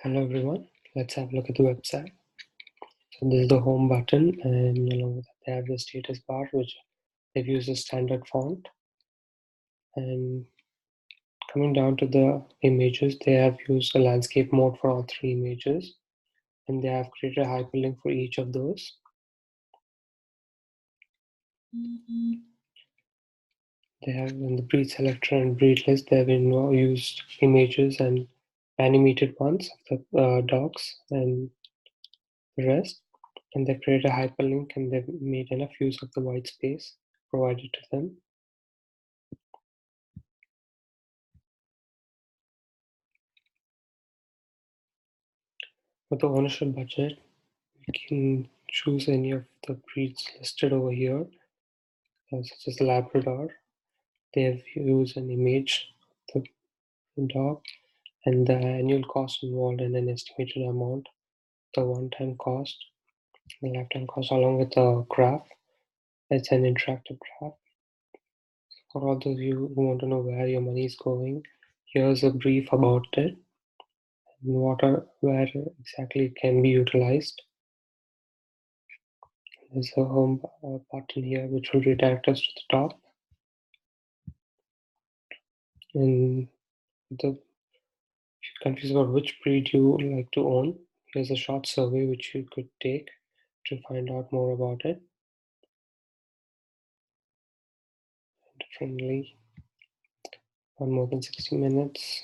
Hello everyone, let's have a look at the website. So this is the home button, and along with that they have the status bar, which they've used a standard font. And coming down to the images, they have used a landscape mode for all three images, and they have created a hyperlink for each of those. They have in the breed selector and breed list, they have used images and animated ones of the dogs and the rest. And they create a hyperlink, and they've made enough use of the white space provided to them. For the ownership budget, you can choose any of the breeds listed over here, such as Labrador. They have used an image of the dog and the annual cost involved and an estimated amount, the one-time cost, the lifetime cost, along with a graph. It's an interactive graph. For all those of you who want to know where your money is going, here's a brief about it and where exactly it can be utilized. There's a home button here which will redirect us to the top. And if you're confused about which breed you like to own, here's a short survey which you could take to find out more about it. Friendly, on more than 60 minutes.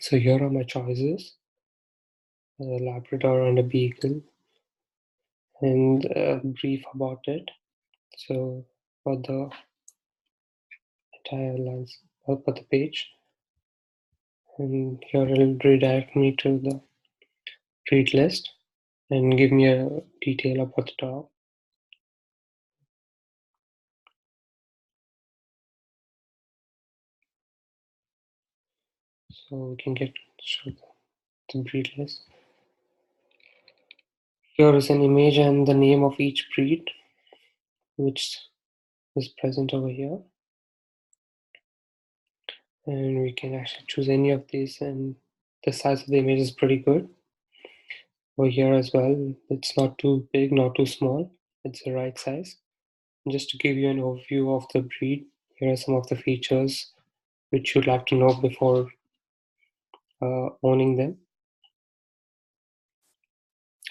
So here are my choices: a Labrador and a Beagle, and a brief about it. So for the entire lines, for the page, and here it'll redirect me to the breed list and give me a detail about the dog. So we can show the breed list. Here is an image and the name of each breed, which is present over here. And we can actually choose any of these, and the size of the image is pretty good. Over here as well, it's not too big, not too small. It's the right size. And just to give you an overview of the breed, here are some of the features which you'd like to know before owning them.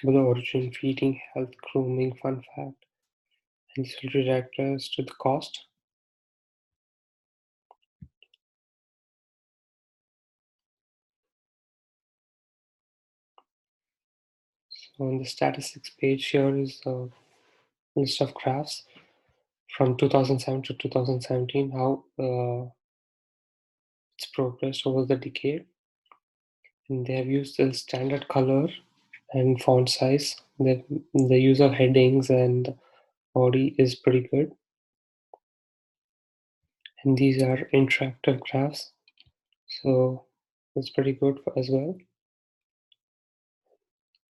About the origin, feeding, health, grooming, fun fact, and this will redirect us to the cost. So on the statistics page, here is a list of graphs from 2007 to 2017, how it's progressed over the decade. And they have used the standard color and font size. The use of headings and body is pretty good. And these are interactive graphs, so it's pretty good as well.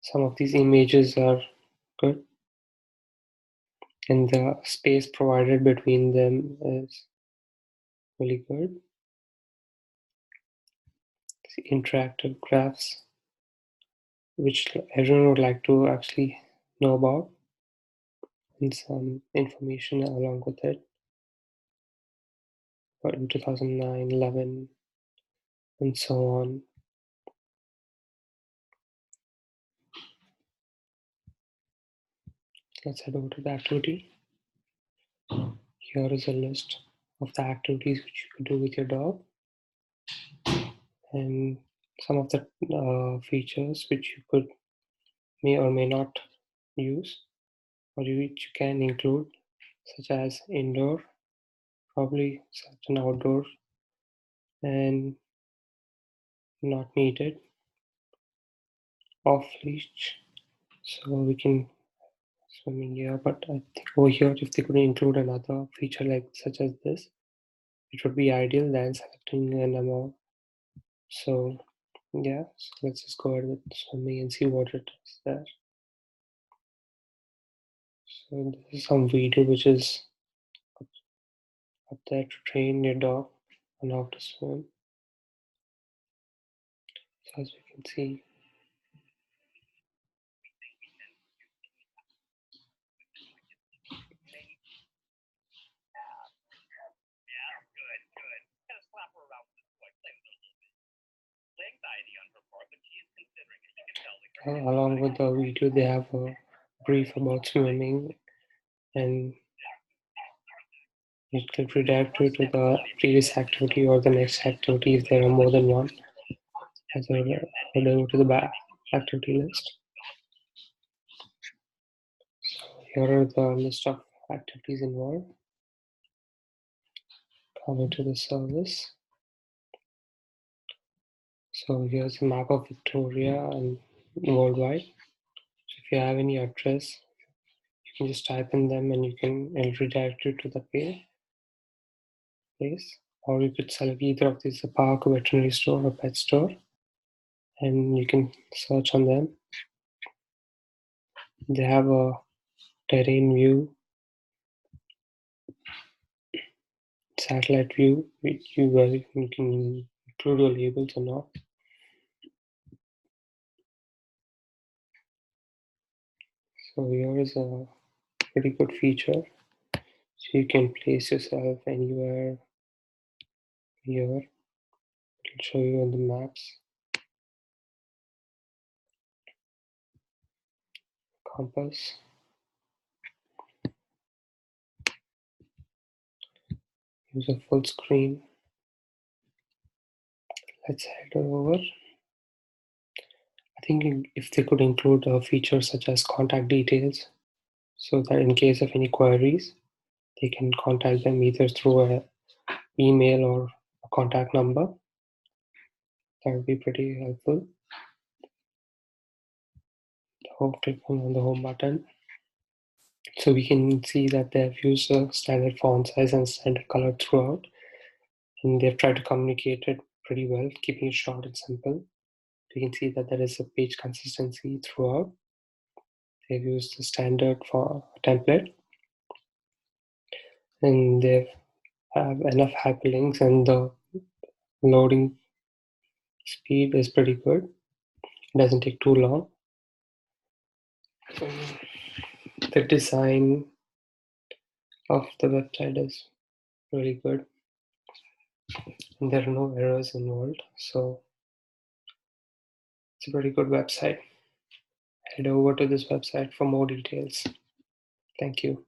Some of these images are good, and the space provided between them is really good. The interactive graphs, which everyone would like to actually know about, and some information along with it. But in 2009, 11, and so on. Let's head over to the activity. Here is a list of the activities which you could do with your dog, and some of the features which you may or may not use, or which you can include, such as indoor, probably certain outdoor, and not needed, off leash. So we can swimming here, but I think over here, if they could include another feature like such as this, it would be ideal than selecting an amount. So yeah, so let's just go ahead with swimming and see what it is there. So this is some video which is up there to train your dog on how to swim. as we can see. Along with the video, they have a brief about swimming, and it will redirect you to the previous activity or the next activity if there are more than one. As I go to the back activity list. So here are the list of activities involved. Coming to the service. So here's a map of Victoria and worldwide. So if you have any address, you can just type in them and it'll redirect you to the place. Or you could select either of these, a park, a veterinary store, or pet store, and you can search on them. They have a terrain view, satellite view, which you can include your labels or not. So here is a pretty good feature. So you can place yourself anywhere here. It'll show you on the maps. Compass. Use a full screen. Let's head over. I think if they could include a feature such as contact details, so that in case of any queries, they can contact them either through an email or a contact number. That would be pretty helpful. Clicking on the home button. So we can see that they've used a standard font size and standard color throughout. And they've tried to communicate it pretty well, keeping it short and simple. You can see that there is a page consistency throughout. They've used the standard for template, and they have enough hyperlinks, and the loading speed is pretty good. It doesn't take too long. The design of the website is really good, and there are no errors involved, so it's a pretty good website. Head over to this website for more details. Thank you.